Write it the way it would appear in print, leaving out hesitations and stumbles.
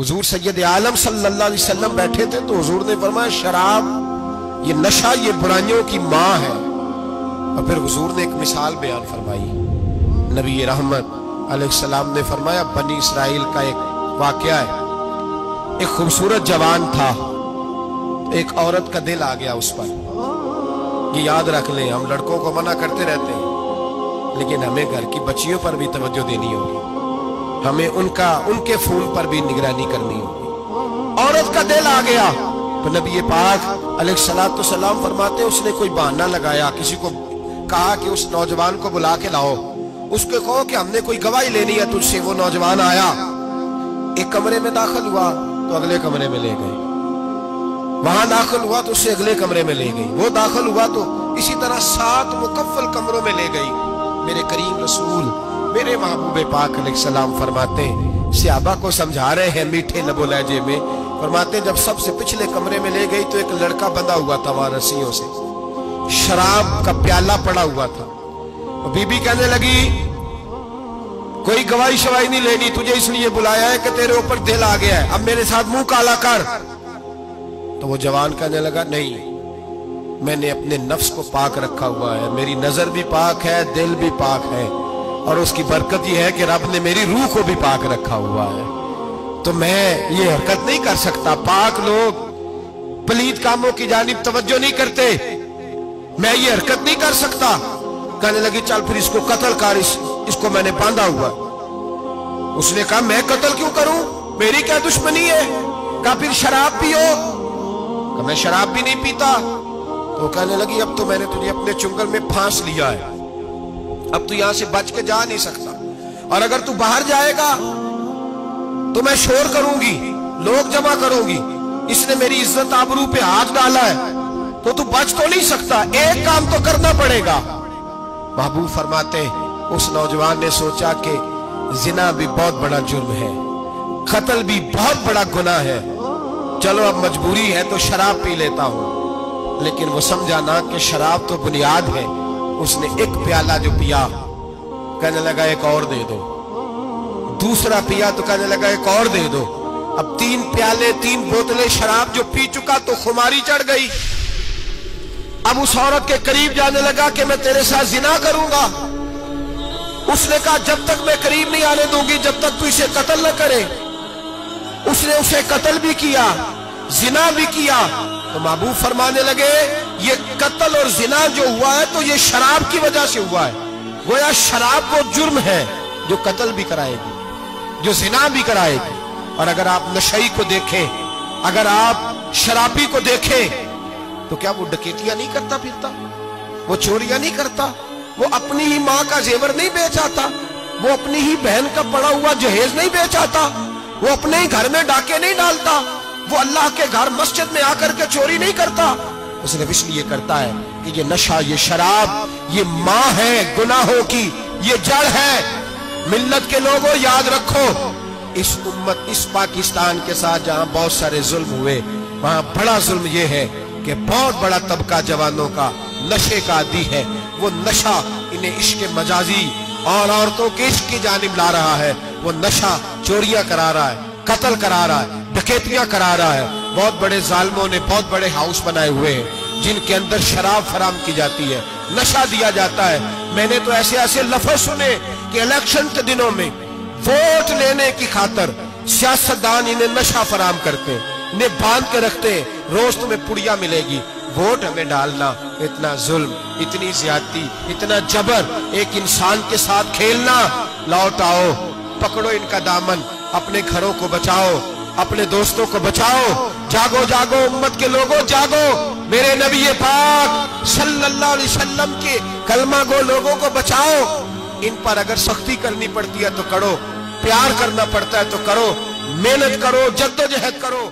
हुजूर सैयद आलम सल्लल्लाहु अलैहि वसल्लम बैठे थे तो हुजूर ने फरमाया शराब, ये नशा, ये बुराइयों की माँ है। और फिर हुजूर ने एक मिसाल बयान फरमाई। नबी रहमत अलैहिस्सलाम ने फरमाया बनी इसराइल का एक वाकया है। एक खूबसूरत जवान था, एक औरत का दिल आ गया उस पर। ये याद रख लें, हम लड़कों को मना करते रहते हैं, लेकिन हमें घर की बच्चियों पर भी तवज्जो देनी होगी, हमें उनके खून पर भी निगरानी करनी होगी। औरत का दिल आ गया तो नबी पाक अलैहिस्सलातु सलाम फरमाते उसने कोई बहाना लगाया, किसी को कहा कि उस नौजवान को बुला के लाओ, उसको कहो कि हमने कोई गवाही लेनी है तुझसे। वो नौजवान आया, एक कमरे में दाखिल हुआ तो अगले कमरे में ले गए, वहां दाखिल हुआ तो उससे अगले कमरे में ले गई, वो दाखिल हुआ तो इसी तरह 7 मुकफ्फल कमरों में ले गई। मेरे करीम रसूल मेरे महबूब पाक अलैहिस्सलाम फरमाते सहाबा को समझा रहे हैं मीठे लबो लहजे में, फरमाते जब सबसे पिछले कमरे में ले गई तो एक लड़का बंधा हुआ था वहां रस्सियों से, शराब का प्याला पड़ा हुआ था। बीबी कहने लगी कोई गवाही शवाही नहीं लेनी, तुझे इसलिए बुलाया है कि तेरे ऊपर दिल आ गया है, अब मेरे साथ मुंह काला कर। तो वो जवान कहने लगा नहीं, मैंने अपने नफ्स को पाक रखा हुआ है, मेरी नजर भी पाक है, दिल भी पाक है, और उसकी बरकत यह है कि रब ने मेरी रूह को भी पाक रखा हुआ है, तो मैं ये हरकत नहीं कर सकता। पाक लोग पलीद कामों की जानिब तवज्जो नहीं करते, मैं ये हरकत नहीं कर सकता। कहने लगी चल फिर इसको कत्ल कर, इसको मैंने बांधा हुआ। उसने कहा मैं कत्ल क्यों करूं, मेरी क्या दुश्मनी है। कहा फिर शराब पियो, कहा मैं शराब भी नहीं पीता। तो कहने लगी अब तो मैंने तुझे अपने चुंगल में फांस लिया है, अब तू यहां से बच के जा नहीं सकता, और अगर तू बाहर जाएगा तो मैं शोर करूंगी, लोग जमा करूंगी, इसने मेरी इज्जत आबरू पे हाथ डाला है, तो तू बच तो नहीं सकता, एक काम तो करना पड़ेगा। महबूब फरमाते उस नौजवान ने सोचा कि जिना भी बहुत बड़ा जुर्म है, कत्ल भी बहुत बड़ा गुनाह है, चलो अब मजबूरी है तो शराब पी लेता हूं। लेकिन वो समझा ना कि शराब तो बुनियाद है। उसने एक प्याला जो पिया, कहने लगा एक और दे दो, दूसरा पिया तो कहने लगा एक और दे दो। अब 3 प्याले 3 बोतलें शराब जो पी चुका तो खुमारी चढ़ गई। अब उस औरत के करीब जाने लगा कि मैं तेरे साथ जिना करूंगा। उसने कहा जब तक मैं करीब नहीं आने दूंगी जब तक तू इसे कत्ल न करे। उसने उसे कत्ल भी किया, जिना भी किया। तो महबूब फरमाने लगे ये कत्ल और जिना जो हुआ है तो ये शराब की वजह से हुआ है। गोया शराब वो जुर्म है जो कत्ल भी कराएगी, जो जिना भी कराएगी। और अगर आप नशई को देखें, अगर आप शराबी को देखें, तो क्या वो डकैतियां नहीं करता फिरता, वो चोरियां नहीं करता, वो अपनी ही माँ का जेवर नहीं बेच आता, वो अपनी ही बहन का पड़ा हुआ जहेज नहीं बेच आता, वो अपने ही घर में डाके नहीं डालता, वो अल्लाह के घर मस्जिद में आकर के चोरी नहीं करता। वो सिर्फ इसलिए करता है कि ये नशा, ये शराब, ये माँ है गुनाहों की, ये जड़ है। मिल्लत के लोगों याद रखो, इस उम्मत, इस पाकिस्तान के साथ जहां बहुत सारे जुल्म हुए, वहां बड़ा जुल्म ये है कि बहुत बड़ा तबका जवानों का नशे का आदी है। वो नशा इन्हें इश्क मजाजी और औरतों के इश्क की जानिब ला रहा है। वो नशा चोरियां करा रहा है, कत्ल करा रहा है, डकैतियां करा रहा है। बहुत बड़े जालिमों ने बहुत बड़े हाउस बनाए हुए हैं जिनके अंदर शराब फराम की जाती है, नशा दिया जाता है। मैंने तो ऐसे ऐसे लफ्ज सुने कि इलेक्शन के दिनों में वोट लेने की खातर सियासतदान इन्हें नशा फराम करते हैं, इन्हें बांध के रखते हैं, रोज तुम्हें पुड़िया मिलेगी, वोट हमें डालना। इतना जुल्म, इतनी ज्यादती, इतना जबर, एक इंसान के साथ खेलना। लौट आओ, पकड़ो इनका दामन, अपने घरों को बचाओ, अपने दोस्तों को बचाओ। जागो जागो उम्मत के लोगों, जागो। मेरे नबी पाक सल्लल्लाहु अलैहि वसल्लम के कलमा गो लोगों को बचाओ। इन पर अगर सख्ती करनी पड़ती है तो करो, प्यार करना पड़ता है तो करो, मेहनत करो, जद्दोजहद करो।